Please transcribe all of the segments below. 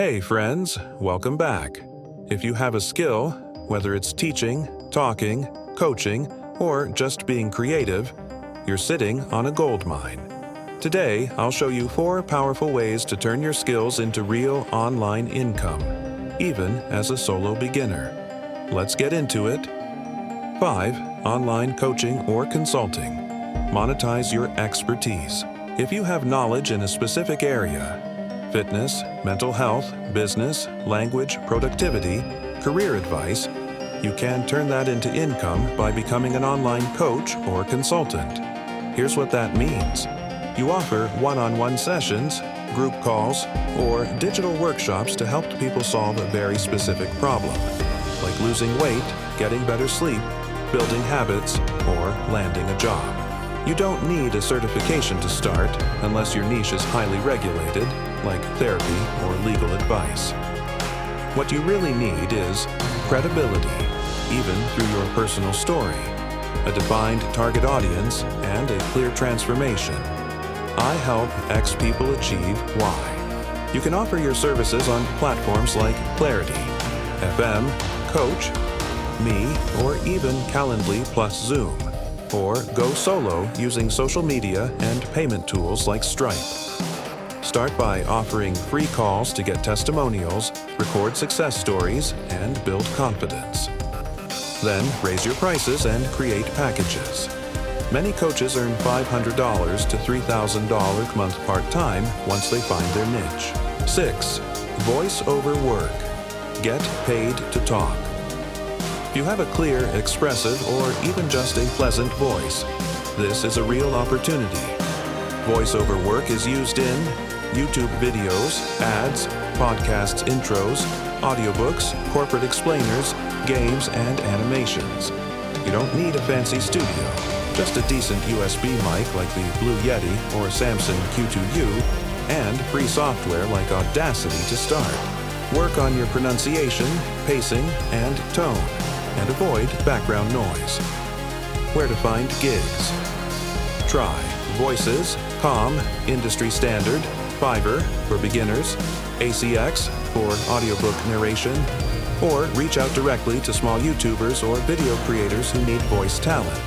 Hey friends, welcome back. If you have a skill, whether it's teaching, talking, coaching, or just being creative, you're sitting on a gold mine. Today, I'll show you 4 powerful ways to turn your skills into real online income, even as a solo beginner. Let's get into it. 5. Online coaching or consulting. Monetize your expertise. If you have knowledge in a specific area, fitness, mental health, business, language, productivity, career advice, you can turn that into income by becoming an online coach or consultant. Here's what that means. You offer one-on-one sessions, group calls, or digital workshops to help people solve a very specific problem, like losing weight, getting better sleep, building habits, or landing a job. You don't need a certification to start unless your niche is highly regulated, like therapy or legal advice. What you really need is credibility, even through your personal story, a defined target audience, and a clear transformation. I help X people achieve Y. You can offer your services on platforms like Clarity, FM, Coach, Me, or even Calendly plus Zoom. Or go solo using social media and payment tools like Stripe. Start by offering free calls to get testimonials, record success stories, and build confidence. Then raise your prices and create packages. Many coaches earn $500 to $3,000 a month part-time once they find their niche. 6. Voice over work. Get paid to talk. If you have a clear, expressive, or even just a pleasant voice, this is a real opportunity. Voice-over work is used in YouTube videos, ads, podcasts, intros, audiobooks, corporate explainers, games, and animations. You don't need a fancy studio, just a decent USB mic like the Blue Yeti or Samson Q2U, and free software like Audacity to start. Work on your pronunciation, pacing, and tone, and avoid background noise. Where to find gigs? Try Voices, Com, Industry Standard, Fiverr for beginners, ACX for audiobook narration, or reach out directly to small YouTubers or video creators who need voice talent.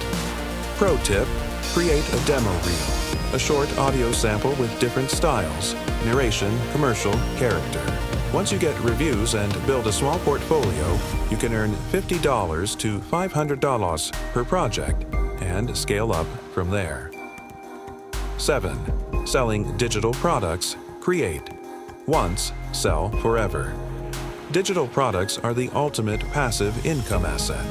Pro tip, create a demo reel, a short audio sample with different styles, narration, commercial, character. Once you get reviews and build a small portfolio, you can earn $50 to $500 per project and scale up from there. 7. Selling digital products. Create. Once, sell forever. Digital products are the ultimate passive income asset.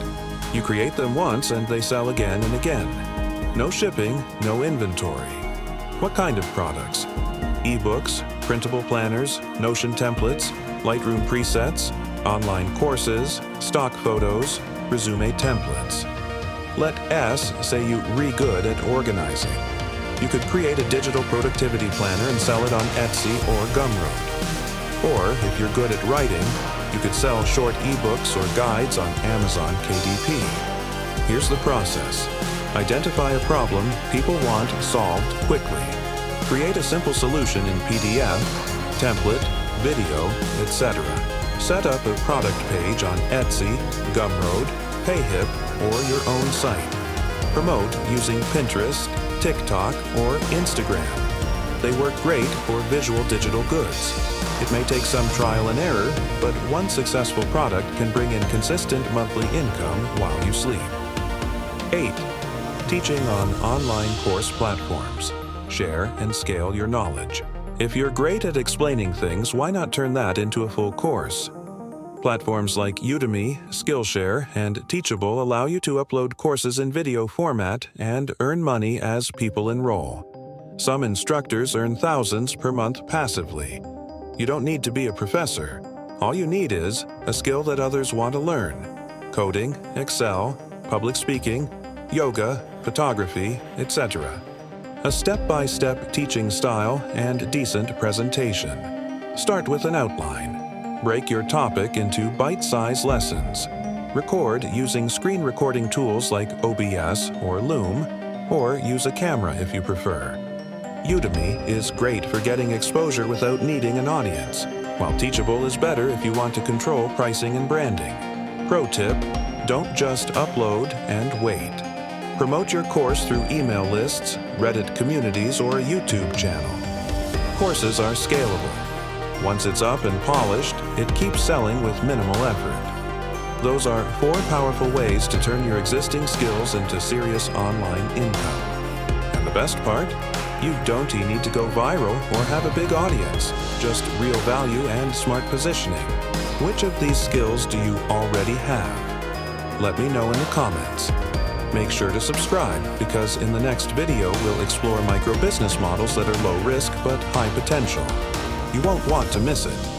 You create them once and they sell again and again. No shipping, no inventory. What kind of products? Ebooks, printable planners, Notion templates, Lightroom presets, online courses, stock photos, resume templates. Let S say you're good at organizing. You could create a digital productivity planner and sell it on Etsy or Gumroad. Or, if you're good at writing, you could sell short ebooks or guides on Amazon KDP. Here's the process. Identify a problem people want solved quickly. Create a simple solution in PDF, template, video, etc. Set up a product page on Etsy, Gumroad, Payhip, or your own site. Promote using Pinterest, TikTok, or Instagram. They work great for visual digital goods. It may take some trial and error, but one successful product can bring in consistent monthly income while you sleep. 8. Teaching on online course platforms. Share and scale your knowledge. If you're great at explaining things, why not turn that into a full course? Platforms like Udemy, Skillshare, and Teachable allow you to upload courses in video format and earn money as people enroll. Some instructors earn thousands per month passively. You don't need to be a professor. All you need is a skill that others want to learn: coding, Excel, public speaking, yoga, photography, etc. A step-by-step teaching style and decent presentation. Start with an outline. Break your topic into bite-sized lessons. Record using screen recording tools like OBS or Loom, or use a camera if you prefer. Udemy is great for getting exposure without needing an audience, while Teachable is better if you want to control pricing and branding. Pro tip: don't just upload and wait. Promote your course through email lists, Reddit communities, or a YouTube channel. Courses are scalable. Once it's up and polished, it keeps selling with minimal effort. Those are 4 powerful ways to turn your existing skills into serious online income. And the best part? You don't need to go viral or have a big audience, just real value and smart positioning. Which of these skills do you already have? Let me know in the comments. Make sure to subscribe, because in the next video we'll explore micro-business models that are low risk but high potential. You won't want to miss it.